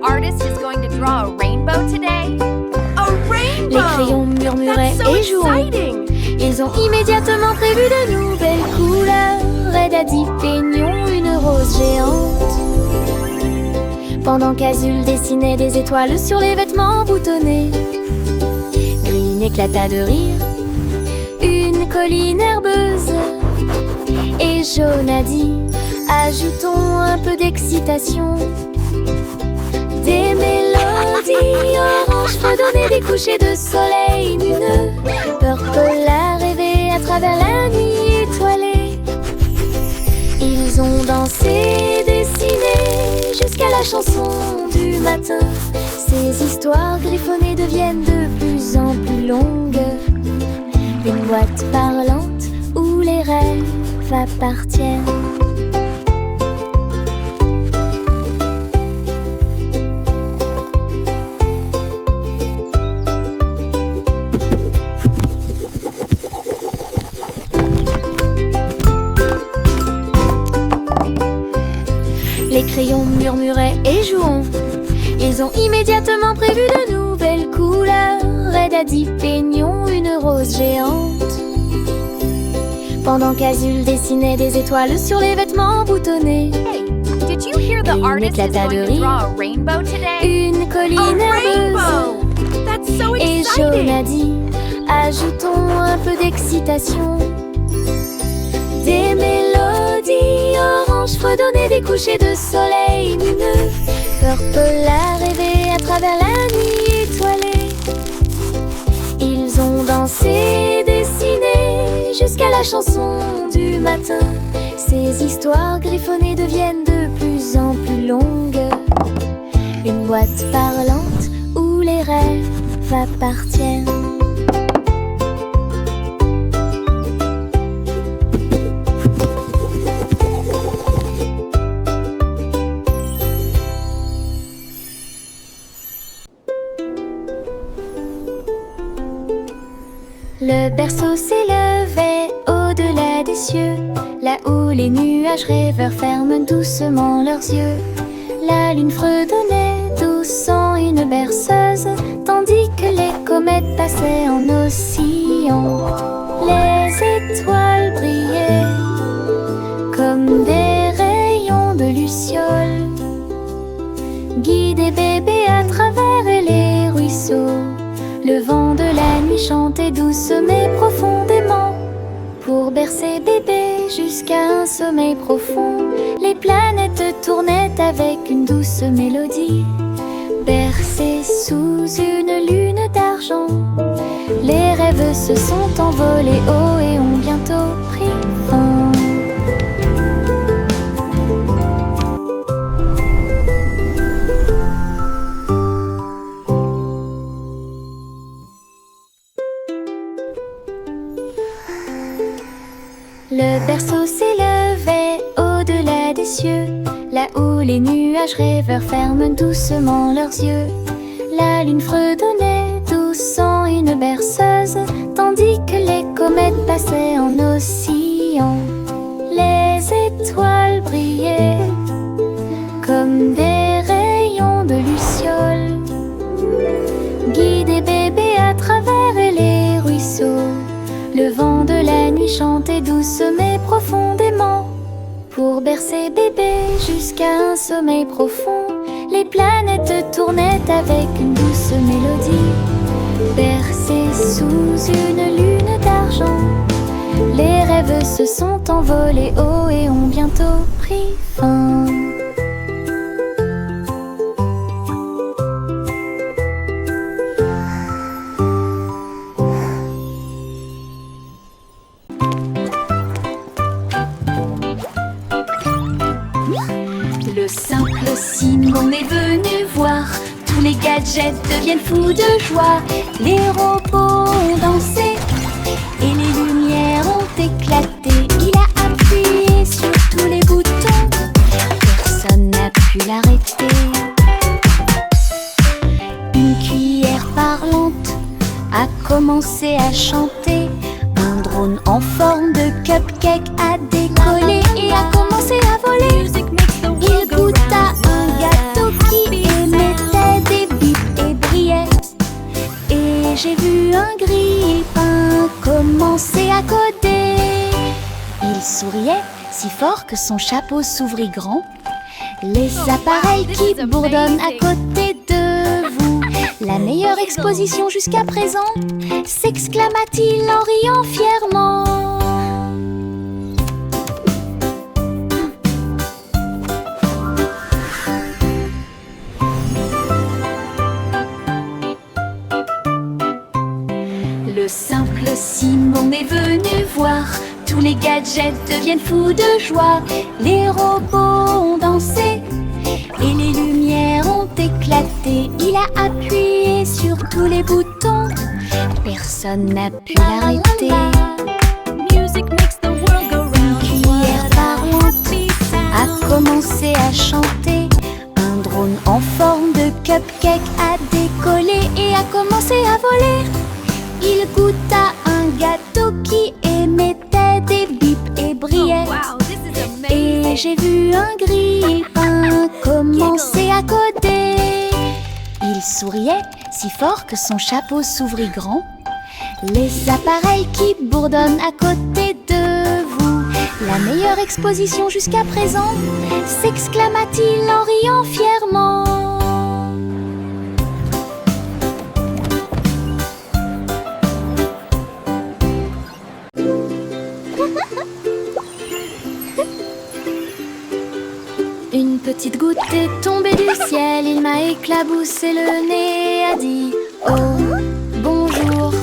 artist is going to draw a rainbow today? A rainbow! Les crayons murmuraient That's so et jouaient. exciting! Ils ont immédiatement prévu de nouvelles couleurs. Red a dit peignons une rose géante. Pendant qu'Azul dessinait des étoiles sur les vêtements boutonnés, Green éclata de rire. Une colline herbeuse. Et Jaune a dit ajoutons un peu d'excitation. Des mélodies oranges fredonnaient des couchers de soleil lumineux. Purple a rêvé à travers la nuit étoilée. Ils ont dansé, dessiné jusqu'à la chanson du matin. Ces histoires griffonnées deviennent de plus en plus longues. Une boîte parlante où les rêves appartiennent. Les crayons murmuraient et jouons. Ils ont immédiatement prévu de nouvelles couleurs. Red a dit peignons une rose géante. Pendant qu'Azul dessinait des étoiles sur les vêtements boutonnés. Hey, did you hear the Green artist is éclata de going to rire. draw a rainbow today? Une colline A herbeuse. rainbow! That's so Et Jaune a exciting! dit ajoutons un peu d'excitation. Des mélodies oranges fredonnaient des couchers de soleil lumineux. Purple a rêvé à travers la nuit étoilée. Ils ont dansé, dessiné jusqu'à la chanson du matin. Ces histoires griffonnées deviennent de plus en plus longues. Une boîte parlante où les rêves appartiennent. Le berceau s'élevait au-delà des cieux, là où les nuages rêveurs ferment doucement leurs yeux. La lune fredonnait doucement une berceuse, tandis que les comètes passaient en oscillant. Les étoiles brillaient comme des rayons de luciole, guidaient bébé à travers les ruisseaux. Le vent de la nuit chantait douce mais profondément pour bercer bébé jusqu'à un sommeil profond. Les planètes tournaient avec une douce mélodie, bercées sous une lune d'argent. Les rêves se sont envolés haut et ont bientôt pris fin. Le berceau s'élevait au-delà des cieux, là où les nuages rêveurs ferment doucement leurs yeux. La lune fredonnait doucement une berceuse, tandis que les comètes passaient en oscillant. Les étoiles brillaient comme des rayons de luciole, guidaient bébé à travers les ruisseaux. Le vent de la nuit chantait douce mais profondément pour bercer bébé jusqu'à un sommeil profond. Les planètes tournaient avec une douce mélodie, bercées sous une lune d'argent. Les rêves se sont envolés haut et ont bientôt pris fin. Le simple signe qu'on est venu voir, tous les gadgets deviennent fous de joie. Les robots ont dansé et les lumières ont éclaté. Il a appuyé sur tous les boutons, personne n'a pu l'arrêter. Une cuillère parlante a commencé à chanter. Un drone en forme de cupcake a décollé et a commencé à voler. Il goûta un gâteau qui émettait j'ai vu un grille-pain commencer à coder. Il souriait si fort que son chapeau s'ouvrit grand. Les appareils qui bourdonnent à côté de vous. La meilleure exposition jusqu'à présent, s'exclama-t-il en riant fièrement. Le simple Simon est venu voir. Tous les gadgets deviennent fous de joie. Les robots ont dansé et les lumières ont éclaté. Il a appuyé sur tous les boutons. Personne n'a pu l'arrêter. Une cuillère parlante a commencé à chanter. Un drone en forme de cupcake a décollé et a commencé à voler. Il goûta un gâteau qui émettait des bips et brillait. Et j'ai vu un grille-pain commencer à coder. Il souriait si fort que son chapeau s'ouvrit grand. Les appareils qui bourdonnent à côté de vous. La meilleure exposition jusqu'à présent, s'exclama-t-il en riant fièrement. Une petite goutte est tombée du ciel, il m'a éclaboussé le nez et a dit oh, bonjour.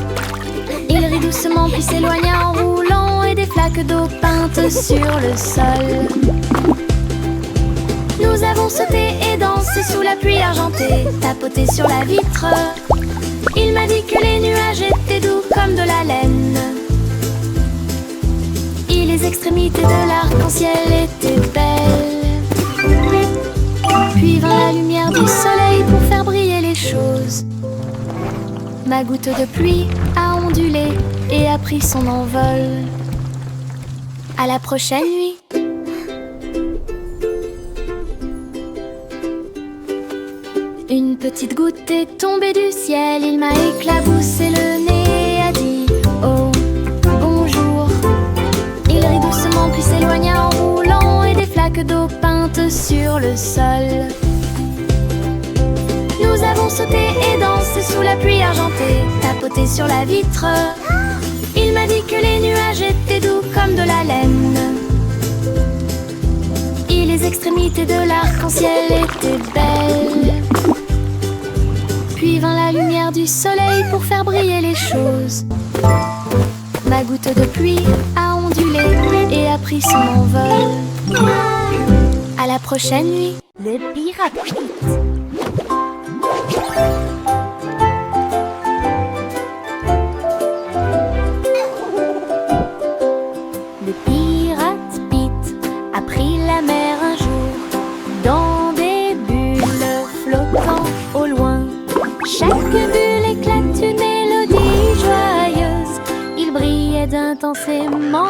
Il rit doucement puis s'éloigna en roulant et des flaques d'eau peintes sur le sol. Nous avons sauté et dansé sous la pluie argentée, tapoté sur la vitre. Il m'a dit que les nuages étaient doux comme de la laine. Et les extrémités de l'arc-en-ciel étaient belles. Puis vint la lumière du soleil pour faire briller les choses. Ma goutte de pluie a ondulé et a pris son envol. À la prochaine nuit. Une petite goutte est tombée du ciel, il m'a éclaboussé le nez et a dit oh, bonjour. Il rit doucement puis s'éloigna en roulant et des flaques d'eau peintes sur le sol. Nous avons sauté et dansé sous la pluie argentée, tapoté sur la vitre. Il m'a dit que les nuages étaient doux comme de la laine. Et les extrémités de l'arc-en-ciel étaient belles. Puis vint la lumière du soleil pour faire briller les choses. Ma goutte de pluie a ondulé et a pris son envol. À la prochaine nuit. Le pirate Pete. Le pirate Pete a pris la mer un jour dans des bulles flottant au loin. Chaque bulle éclate une mélodie joyeuse. Il brillait intensément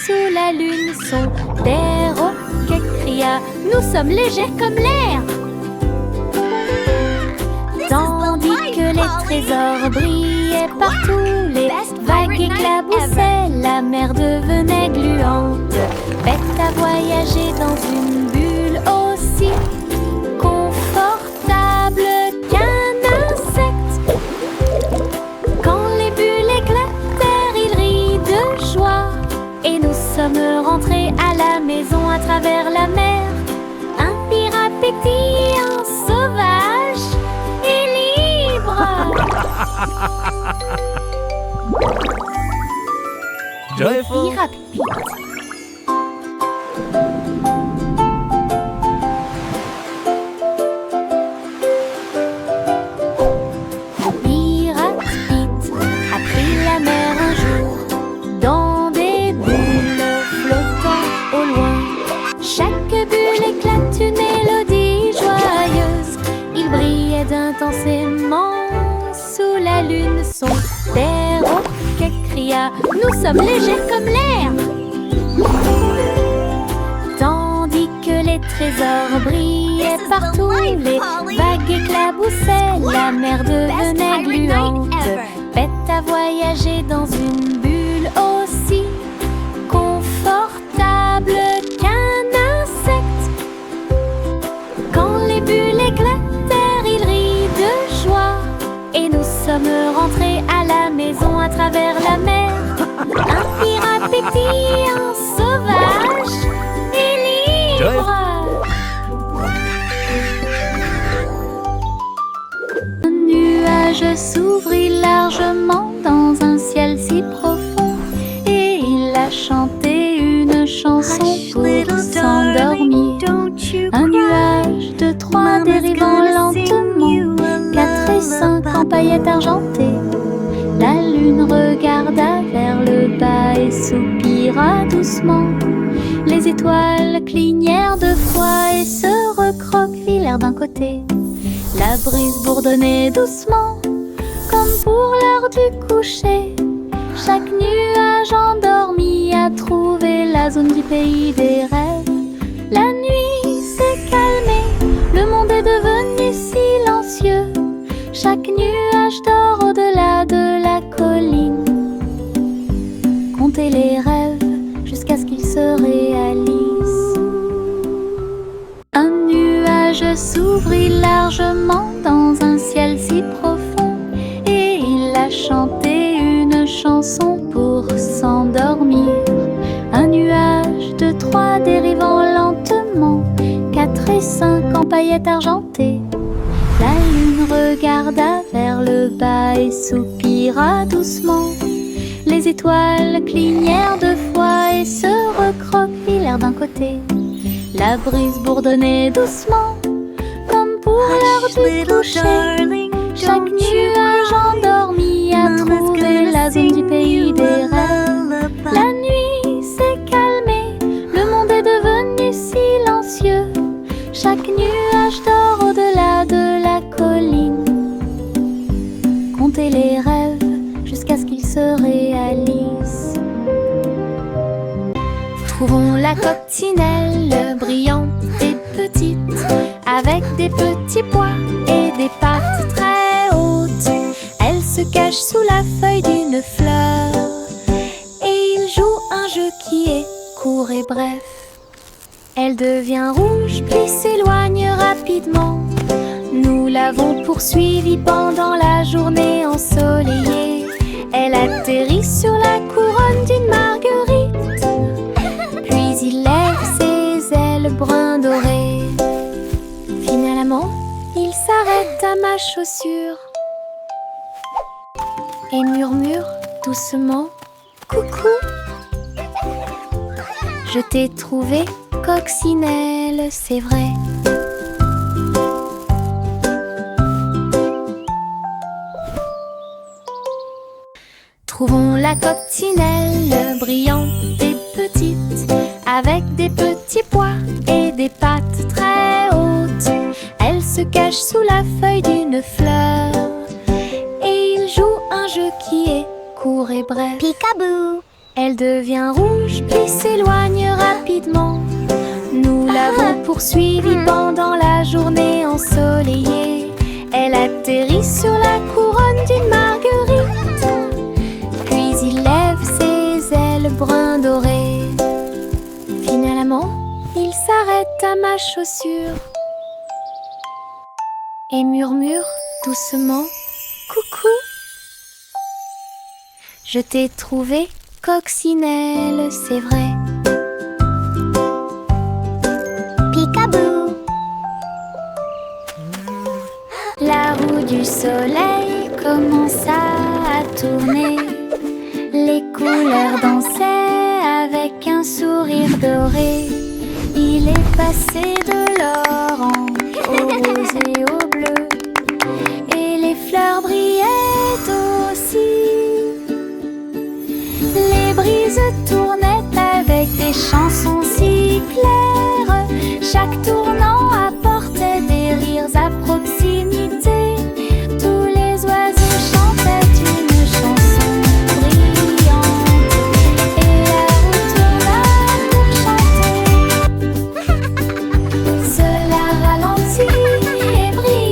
sous la lune. Son perroquet cria « Nous sommes légers comme l'air !» Tandis que les trésors brillaient partout, les vagues éclaboussaient, la mer devenait gluante. Bête à voyager dans une bulle aussi confortable qu'un insecte. Quand les bulles éclatèrent, il rit de joie. Et nous sommes rentrés à la maison à travers la mer. Un pirate pétillant, sauvage et libre. Joyful. Pirate Pete. Pirate Pete a pris la mer un jour dans des bulles flottant au loin. Chaque bulle éclate une mélodie joyeuse. Il brillait intensément sous la lune. Son perroquet cria « Nous sommes légers comme l'air !» Tandis que les trésors brillaient partout, les vagues éclaboussaient, poussait, la mer devenait pirate night gluante. ever. Bête à voyager dans une bulle aussi confortable qu'un insecte. Quand les bulles éclatèrent, il rit de joie. Et nous sommes rentrés à la maison à travers la mer. Un pirate pétillant, sauvage et libre. Un nuage s'ouvrit largement dans un ciel si profond. Et il a chanté une chanson pour s'endormir. Un nuage de 3 dérivant lentement, 4 et 5 en paillettes argentées. La lune regarda vers le bas et soupira doucement. Les étoiles clignèrent de fois et se recroquevillèrent d'un côté. La brise bourdonnait doucement, comme pour l'heure du coucher. Chaque nuage endormi a trouvé la zone du pays des rêves. La nuit s'est calmée, le monde est devenu silencieux. Chaque nuage dort au-delà de la colline. Comptez les rêves jusqu'à ce qu'ils se réalisent. Un nuage s'ouvrit largement dans un ciel si profond. Et il a chanté une chanson pour s'endormir. Un nuage de 3 dérivant lentement, 4 et 5 en paillettes argentées. La lune regarda vers le bas et soupira doucement. Les étoiles clignèrent de fois et se recroquevillèrent d'un côté. La brise bourdonnait doucement, comme pour l'heure du coucher. Chaque nuage endormi a trouvé la zone du pays des rêves. La nuit s'est calmée, le monde est devenu silencieux. Chaque nuage dort au-delà de la colline. Comptez les rêves jusqu'à ce qu'ils se réalisent. Trouvons la coccinelle brillante et petite, avec des petits pois et des pattes très hautes. Elle se cache sous la feuille d'une fleur et il joue un jeu qui est court et bref. Elle devient rouge puis s'éloigne rapidement. Nous l'avons poursuivie pendant la journée ensoleillée. Elle atterrit sur la couronne d'une marguerite. Puis il lève ses ailes brun doré. Finalement, il s'arrête à ma chaussure et murmure doucement: coucou, je t'ai trouvé, coccinelle, c'est vrai. Trouvons la coccinelle brillante et petite, avec des petits pois et des pattes très hautes. Elle se cache sous la feuille d'une fleur et il joue un jeu qui est court et bref. Peekaboo. Elle devient rouge puis s'éloigne rapidement. Nous l'avons poursuivie pendant la journée ensoleillée. Elle atterrit sur la couronne d'une marguerite. Puis il lève ses ailes brun doré. Finalement, il s'arrête à ma chaussure et murmure doucement: coucou, je t'ai trouvé, coccinelle, c'est vrai. Peekaboo. La roue du soleil commença à tourner. Les couleurs dansaient avec un sourire doré. Il est passé de l'orange au rose et au bleu, et les fleurs brillaient aussi. Les brises tournaient avec des chansons si claires. Chaque tournant apportait des rires à proximité. Tous les oiseaux chantaient une chanson brillante, et la roue tourna pour chanter. Cela ralentit et brille.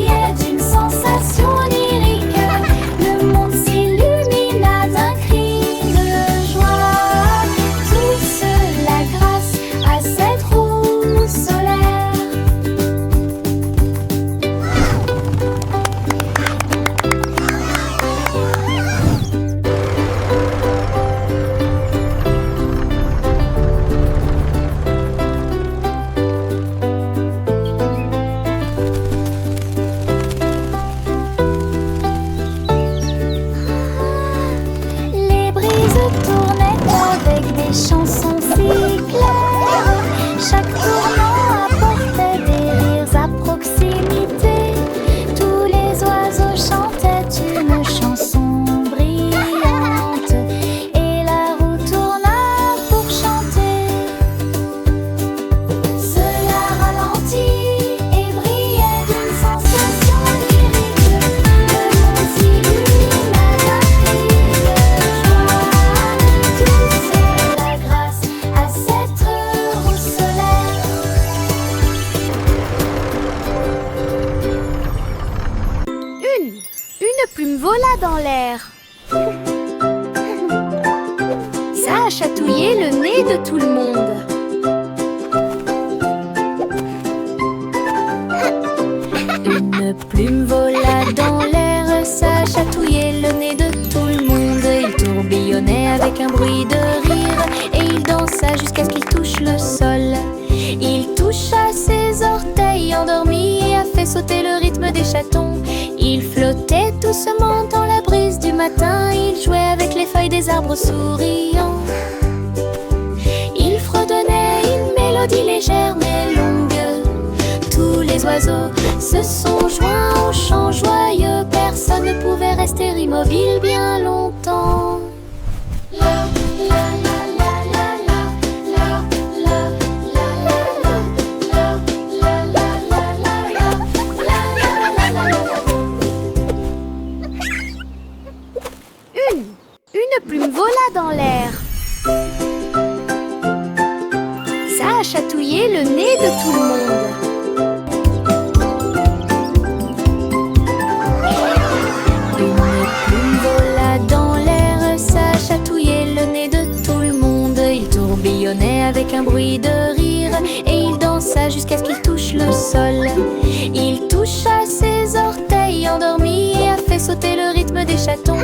dans l'air. Ça a chatouillé le nez de tout le monde. Une plume vola dans l'air, ça a chatouillé le nez de tout le monde. Il tourbillonnait avec un bruit de rire et il dansa jusqu'à ce qu'il touche le sol. Il toucha ses orteils endormis et a fait sauter le rythme des chatons. Il flottait doucement dans la brise du matin. Il jouait avec les feuilles des arbres souriants. Il fredonnait une mélodie légère mais longue. Tous les oiseaux se sont joints au chant joyeux. Personne ne pouvait rester immobile bien longtemps. Une plume vola dans l'air. Ça a chatouillé le nez de tout le monde. Une plume vola dans l'air, ça a chatouillé le nez de tout le monde. Il tourbillonnait avec un bruit de rire et il dansa jusqu'à ce qu'il touche le sol. Il toucha ses orteils endormis et a fait sauter le rythme des chatons.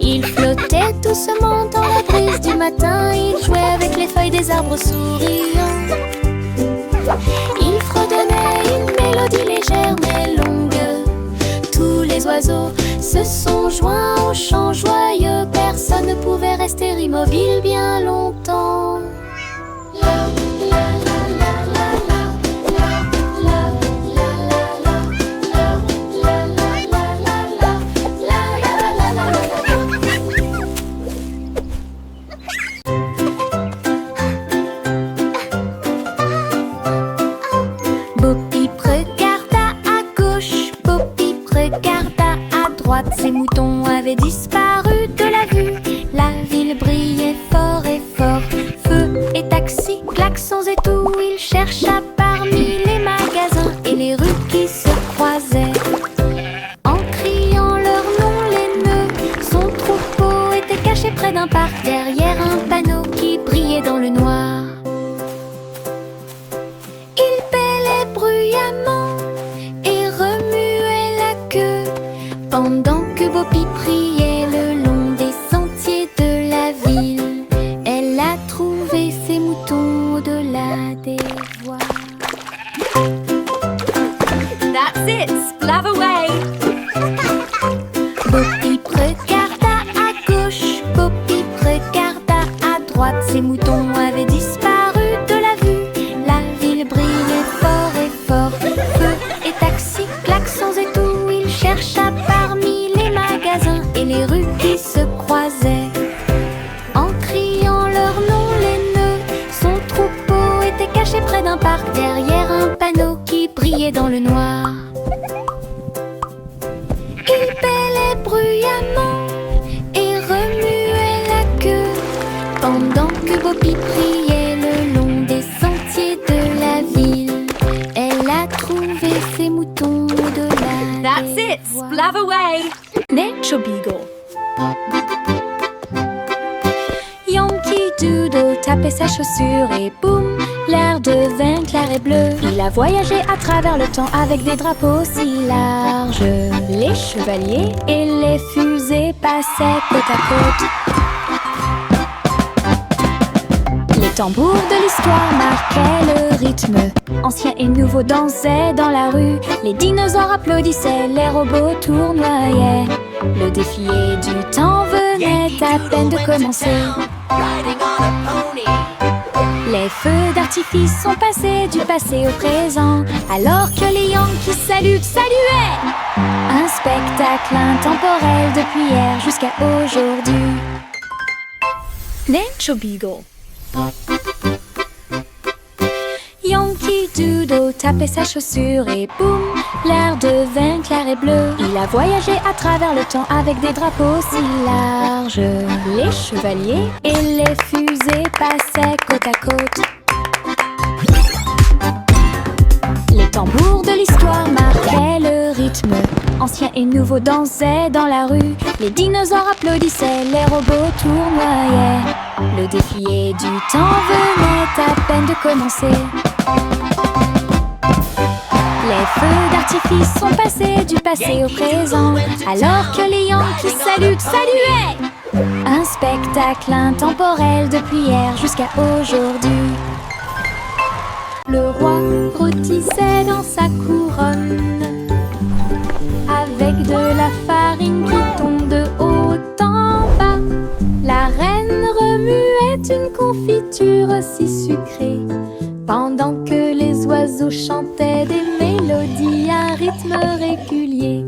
Il flottait doucement dans la brise du matin. Il jouait avec les feuilles des arbres souriants. Il fredonnait une mélodie légère mais longue. Tous les oiseaux se sont joints au chant joyeux. Personne ne pouvait rester immobile bien longtemps. Ces moutons avaient disparu de la vue. La ville brillait fort et fort. Feu et taxis, klaxons et tout. Il chercha parmi les magasins et les rues qui se croisaient. En criant leur nom, les nœuds, son troupeau était caché près d'un parc, derrière un panneau qui brillait dans le noir. Il bêlait bruyamment et remuait la queue pendant que Boppy priait le long des sentiers de la ville. Elle a trouvé ses moutons au-delà des voies. That's it. Splav away. Boppy regarda à gauche, Boppy regarda à droite. Ses moutons avaient disparu de la vue. La ville brillait fort et fort. Feu et taxis, klaxons et tout. Il chercha parmi les magasins et les rues qui se croisaient. En criant leur nom, les nœuds, son troupeau était caché près d'un parc, derrière un panneau qui brillait dans le noir. Il bêlait bruyamment et remuait la queue pendant que Boppy priait le long des sentiers de la ville. Elle a trouvé ses moutons au-delà That's des it. voies. Splav away. Nature Beagle. Yankee Doodle tapait sa chaussure et boum, l'air devint clair et bleu. Il a voyagé à travers le temps avec des drapeaux si larges. Les chevaliers et les fusées passaient côte à côte. Les tambours de l'histoire marquaient le rythme. Anciens et nouveaux dansaient dans la rue. Les dinosaures applaudissaient, les robots tournoyaient. Le défilé du temps venait à peine de commencer. Les feux d'artifice sont passés du passé au présent, alors que les Yankees saluaient. Un spectacle intemporel depuis hier jusqu'à aujourd'hui. Nature Beagle. Yankee Doodle tapait sa chaussure et boum, l'air devint clair et bleu. Il a voyagé à travers le temps avec des drapeaux si larges. Les chevaliers et les fusées passaient côte à côte. Les tambours de l'histoire marquaient le rythme. Anciens et nouveaux dansaient dans la rue, les dinosaures applaudissaient, les robots tournoyaient. Le défilé du temps venait à peine de commencer. Les feux d'artifice sont passés du passé au présent, alors que les Yankees saluaient. Un spectacle intemporel depuis hier jusqu'à aujourd'hui. Le roi rôtissait dans sa couronne, avec de la farine qui tombe de haut en bas. La reine remuait une confiture si sucrée, pendant que les oiseaux chantaient des mélodies à rythme régulier.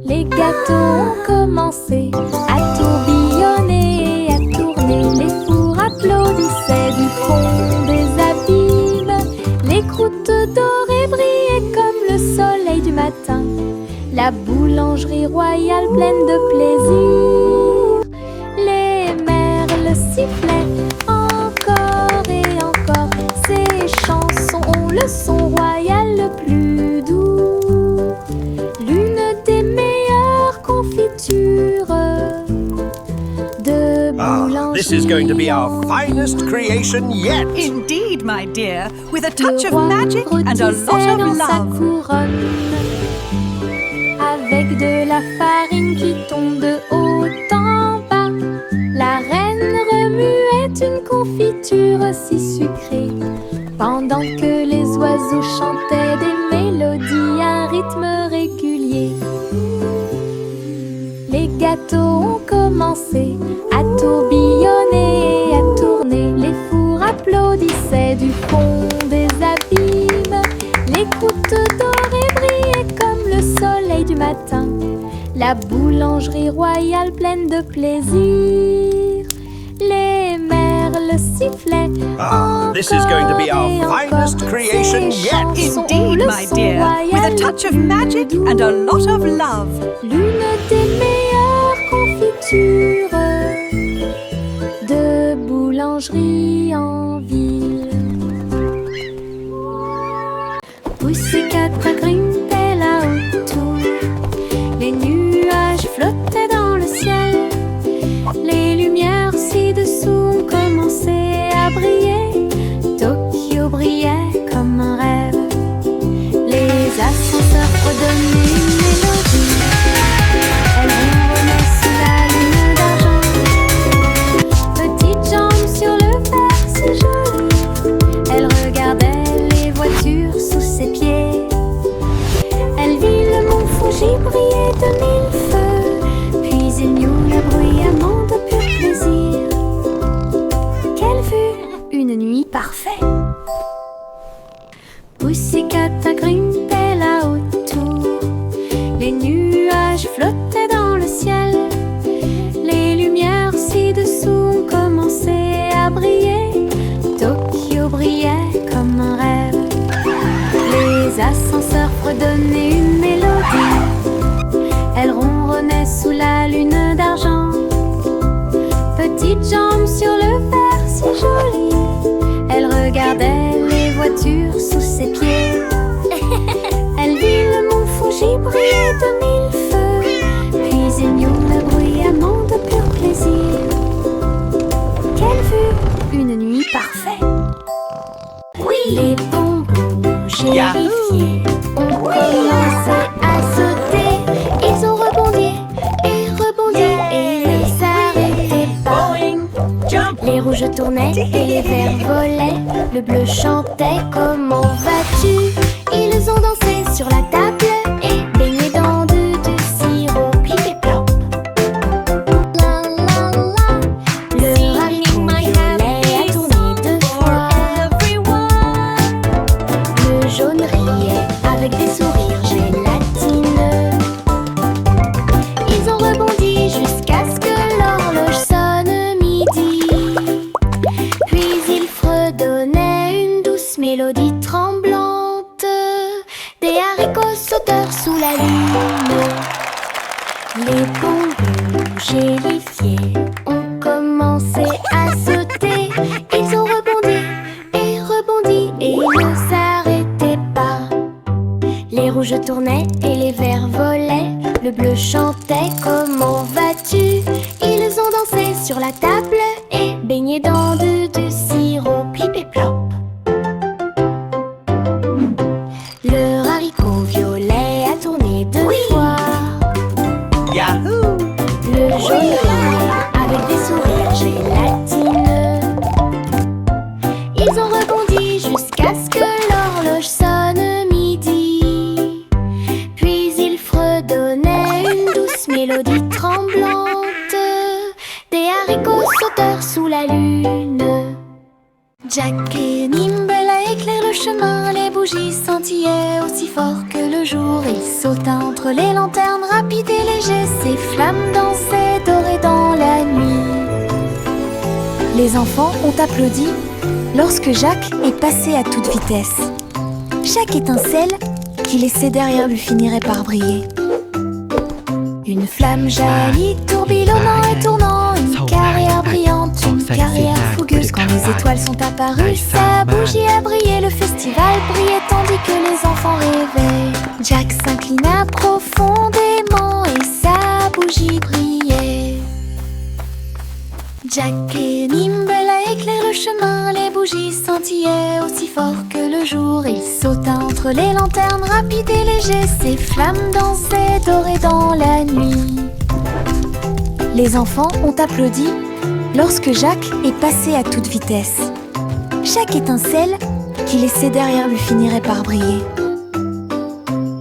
Les gâteaux ont commencé à tourbillonner et à tourner. Les fours applaudissaient du fond des abîmes. Les croûtes dorées brillaient comme le soleil du matin. La boulangerie royale pleine de plaisir. Les merles sifflaient encore et encore. Ces chansons ont le son royal le plus doux. L'une des meilleures confitures de boulangerie. This is going to be our finest creation yet. Indeed, my dear, with a touch Le of roi magic and a lot rôtissait of dans sa love. couronne, avec de la farine qui tombe de haut en bas. La reine remuait une confiture si sucrée, pendant que les oiseaux chantaient des mélodies à un rythme régulier. Les gâteaux ont commencé à tourbillonner et à tourner. Les fours applaudissaient du fond des abîmes. Les croûtes dorées brillaient comme le soleil du matin. La boulangerie royale pleine de plaisir. Les merles sifflaient This is going to be our encore et finest encore. creation Ces yet. chansons ont Indeed, le my son dear, with a royal touch of le magic plus and a doux. lot of love. L'une des meilleures confitures de boulangerie en ville. Pussycat grimpait là-haut tout. Les nuages flottaient dans le ciel. Les lumières ci-dessous ont commencé à briller. Tokyo brillait comme un rêve. Les ascenseurs redonnaient une mélodie. Elles ronronnaient sous la lune d'argent. Petites jambes sur le verre si joli. Elle regardait les voitures sous ses pieds. Elle vit le mont Fuji briller de mille feux. Puis il n'y eut le bruyamment de pur plaisir. Quelle vue! Une nuit parfaite. Pussycat grimpait là-haut tout. Les nuages flottaient dans le ciel. Les lumières ci-dessous ont commencé à briller. Tokyo brillait comme un rêve. Les ascenseurs fredonnaient une mélodie. Elle ronronnait sous la lune d'argent. Petites jambes sur le verre si joli. Elle regardait les voitures sous ses pieds. Elle vit le mont Fuji briller de mille feux. Puis il n'y eut le bruyamment de pur plaisir. Quelle vue! Une nuit parfaite. Oui! Les bonbons gélifiés ont commencé à sauter. Ils ont rebondi et ne s'arrêtaient pas. Les rouges tournaient et les verts volaient. Le bleu chantait comment vas-tu? Ils ont dansé sur la table et baigné dans du sirop. Pip et plop. La la la. Le haricot violet a tourné deux fois. Le jaune riait avec des sourires gélatineux. Ils ont rebondi jusqu'à ce que l'horloge sonne midi. Puis ils fredonnaient une douce mélodie tremblante. Des haricots sauteurs sous la lune. Les bonbons gélifiés ont commencé à sauter. Ils ont rebondi et ne s'arrêtaient pas. Les rouges tournaient et les verts bu du sirop, plip et plop. Le haricot violet a tourné deux fois. Yahoo! Le jaune avec des sourires gélatineux. Ils ont rebondi jusqu'à ce que l'horloge sonne midi. Puis ils fredonnaient une douce mélodie tremblante. Des haricots sauteurs sous la lune. Jack et Nimble éclairent le chemin. Les bougies scintillaient aussi fort que le jour. Ils sautaient entre les lanternes rapides et légers. Ces flammes dansaient dorées dans la nuit. Les enfants ont applaudi lorsque Jacques est passé à toute vitesse. Chaque étincelle qu'il laissait derrière lui finirait par briller. Une flamme jaillit, tourbillonnant et tournant. Une carrière brillante, une carrière fougueuse. Quand les étoiles sont apparues, sa bougie a brillé. Le festival brillait tandis que les enfants rêvaient. Jack s'inclina profondément et sa bougie brillait. Jack et Nimble éclairent le chemin. Les bougies scintillaient aussi fort que le jour. Ils sautaient entre les lanternes rapides et légers. Ces flammes dansaient dorées dans la nuit. Les enfants ont applaudi lorsque Jacques est passé à toute vitesse. Chaque étincelle qu'il laissait derrière lui finirait par briller.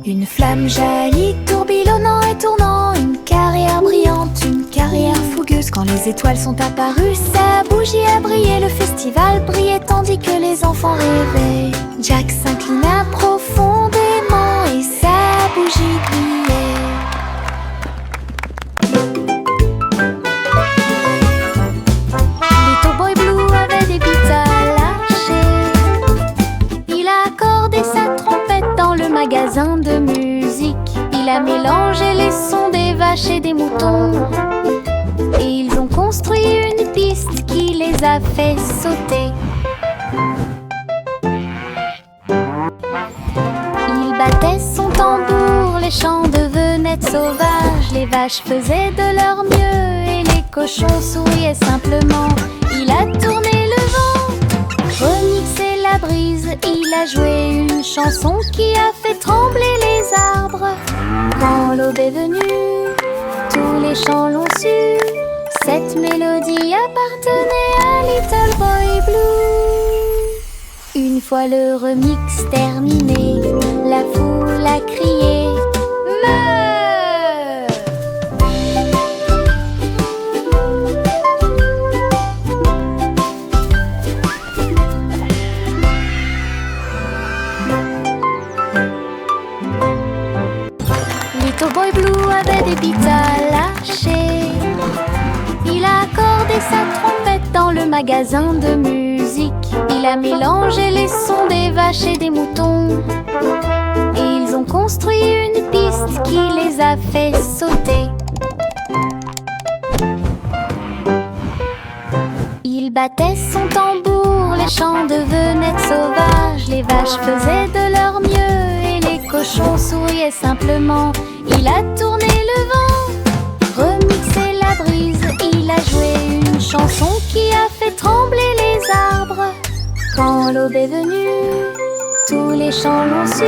Une flamme jaillit, tourbillonnant et tournant. Une carrière brillante, une carrière fougueuse. Quand les étoiles sont apparues, sa bougie a brillé. Le festival brillait tandis que les enfants rêvaient. Jack s'inclina profondément et sa bougie brillait. Little Boy Blue avait des bites à lâcher. Il a accordé sa trompette dans le magasin de musique. Il a mélangé les sons des vaches et des moutons. Et ils ont construit une piste qui les a fait sauter. Il battait son tambour, les champs devenaient sauvages. Les vaches faisaient de leur mieux et les cochons souriaient simplement. Il a tourné le vent, remixé la brise. Il a joué une chanson qui a fait trembler les arbres. Quand l'aube est venue, tous les champs l'ont su. Cette mélodie appartenait à Little Boy Blue. Une fois le remix terminé, la foule a crié Meuh! Little Boy Blue avait des bites à lâcher. Il a accordé sa trompette dans le magasin de musique. Il a mélangé les sons des vaches et des moutons. Et ils ont construit une piste qui les a fait sauter. Il battait son tambour, les champs devenaient sauvages. Les vaches faisaient de leur mieux et les cochons souriaient simplement. Il a tourné le vent, remixé la brise. Il a joué une chanson qui a fait trembler les arbres. Quand l'aube est venue, tous les champs l'ont su.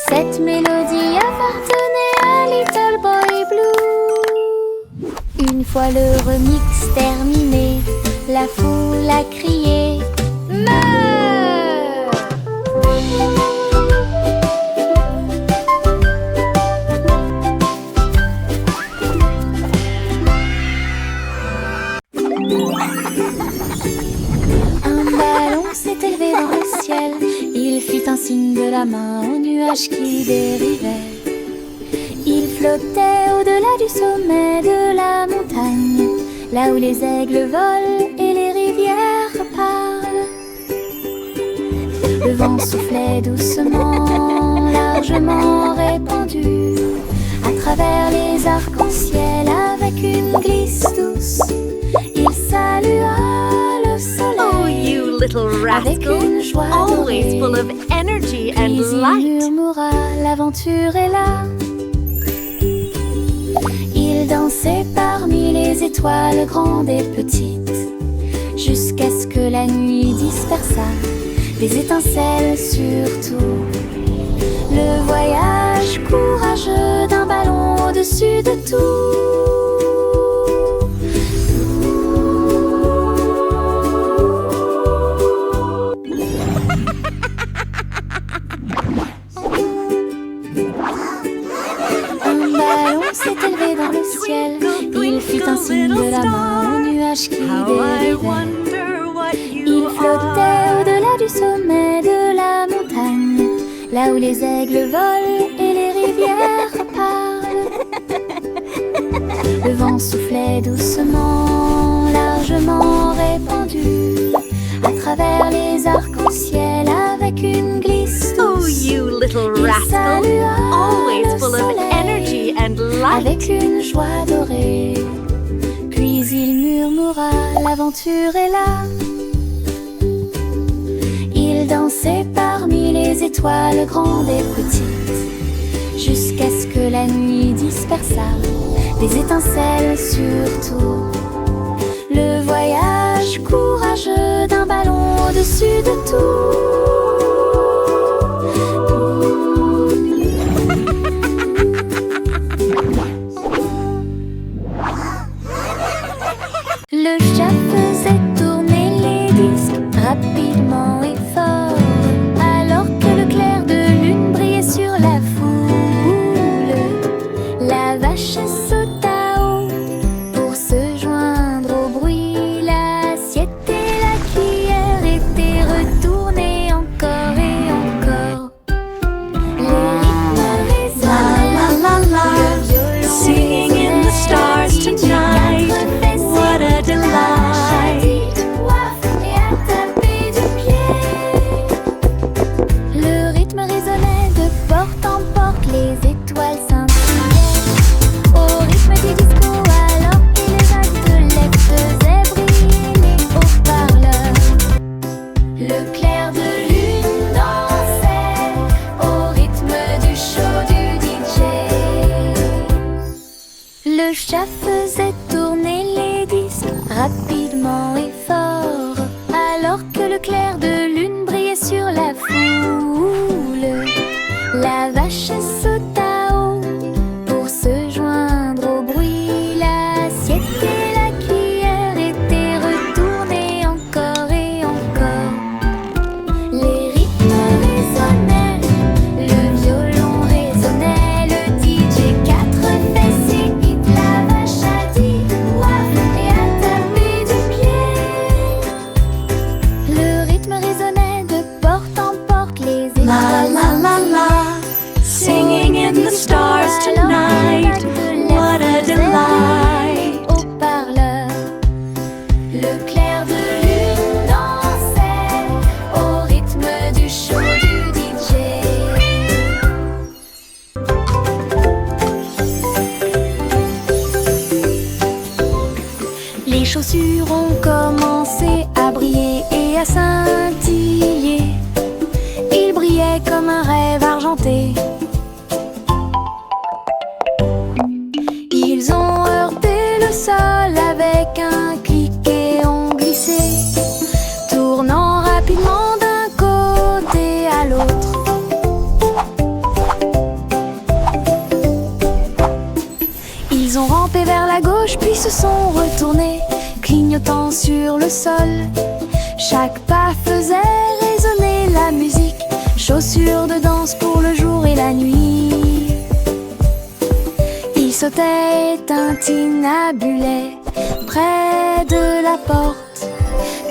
Cette mélodie appartenait à Little Boy Blue. Une fois le remix terminé, la foule a crié Meuh! Un ballon s'est élevé dans le ciel. Il fit un signe de la main aux nuages qui dérivaient. Il flottait au-delà du sommet de la montagne, là où les aigles volent et les rivières parlent. Le vent soufflait doucement, largement répandu, à travers les arcs-en-ciel avec une glisse douce. Il salua le soleil. Oh, you little avec rascal, une joie always dorée. full of energy and Puis il light. murmura, l'aventure est là. Il dansait parmi les étoiles grandes et petites, jusqu'à ce que la nuit dispersa des étincelles sur tout. Le voyage courageux d'un ballon au-dessus de tout. Un ballon s'est élevé dans le ciel. Il fit un signe de la main au nuage qui dérivait. Il flottait au-delà du sommet de la montagne, là où les aigles volent et les rivières parlent. Le vent soufflait doucement, largement répandu, à travers les arcs-en-ciel avec une glisse Oh, douce. you little Il rascal. salua Always le full of soleil energy and light. avec une joie dorée. Puis il murmura, l'aventure est là. Il dansait parmi les étoiles grandes et petites, jusqu'à ce que la nuit dispersa des étincelles sur tout. Le voyage courageux d'un ballon au-dessus de tout. Le chat faisait tourner les disques rapidement et fort, alors que le clair de lune brillait sur la foule. La vache sauta haut pour se joindre au bruit. L'assiette et la cuillère étaient retournées encore et encore. Les rythmes résonnaient, le violon Singing in the stars tonight. What a delight. Le rythme résonnait de porte en porte, les étoiles scintillaient au rythme du disco, alors que les vagues de lait faisaient briller les haut-parleurs. Le clair de lune dansait au rythme du show du DJ. Le chat faisait tourner les disques rapidement et fort, alors que le clair de lune brillait sur la foule. La vache sauta haut pour se joindre au bruit. L'assiette et la cuillère étaient retournées encore et encore. Les rythmes résonnaient, le violon résonnait, le DJ 4 fesses et hit. La vache a dit ouaf et a tapé du pied. Le rythme résonnait de porte en porte, les étoiles Singing in the stars tonight. What a delight. Haut-parleur. Le clair de lune dansait au rythme du show du DJ. Les chaussures ont commencé à briller et à scintiller. Ils brillaient comme un rêve argenté. Ils ont heurté le sol avec un clic et ont glissé, tournant rapidement d'un côté à l'autre. Ils ont rampé vers la gauche puis se sont retournés, clignotant sur le sol. Chaque pas faisait résonner la musique, chaussures de danse pour le jour et la nuit. Il sautait et tintinabulait près de la porte,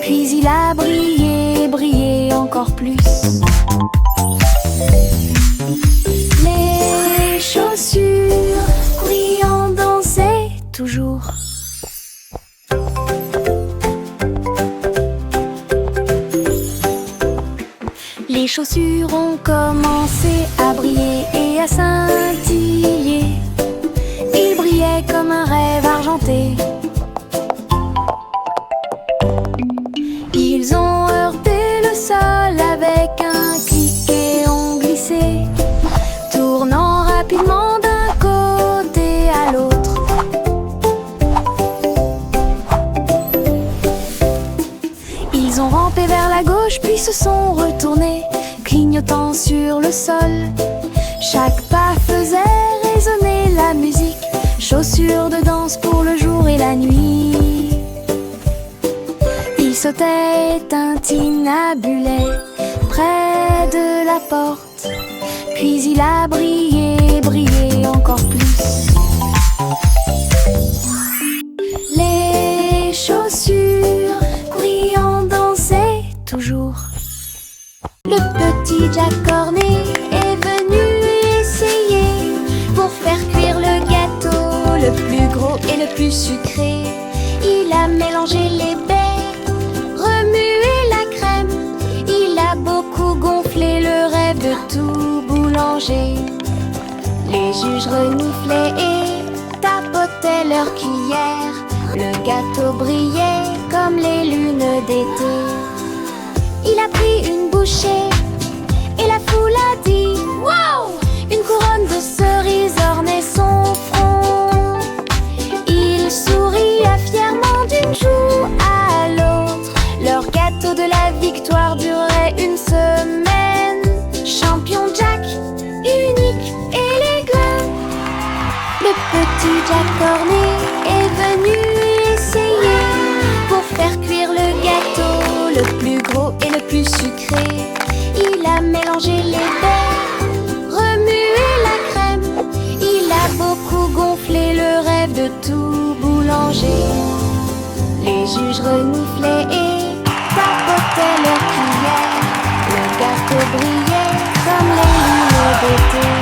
puis il a brillé, brillé encore plus. Les chaussures brillant dansaient toujours. Les chaussures ont commencé à briller et à scintiller. Ils brillaient comme un rêve argenté. Ils ont heurté le sol avec un clic et ont glissé, tournant rapidement d'un côté à l'autre. Ils ont rampé vers la gauche puis se sont retournés, clignotant sur le sol. Chaque pas faisait résonner la musique, chaussures de danse pour le jour et la nuit. Il sautait, tintinabulait près de la porte, puis il a brillé, brillé encore plus. Les chaussures brillant dansaient toujours. Le petit Jack Cornet est venu essayer pour faire cuire le gâteau le plus gros et le plus sucré. Il a mélangé les baies, remué la crème. Il a beaucoup gonflé le rêve de tout boulanger. Les juges reniflaient et tapotaient leurs cuillères. Le gâteau brillait comme les lunes d'été. Il a pris une bouchée et la foule a dit wow! Une couronne de cerises ornait son front. Il souria fièrement d'une joue à l'autre. Leur gâteau de la victoire durait une semaine. Champion Jack, unique, élégant. Le petit Jack Cornet est venu essayer pour faire cuire le gâteau le plus gros et le plus sucré. Il a mélangé les baies, remué la crème. Il a beaucoup gonflé le rêve de tout boulanger. Les juges reniflaient et tapotaient leurs cuillères. Le gâteau brillait comme les lunes d'été.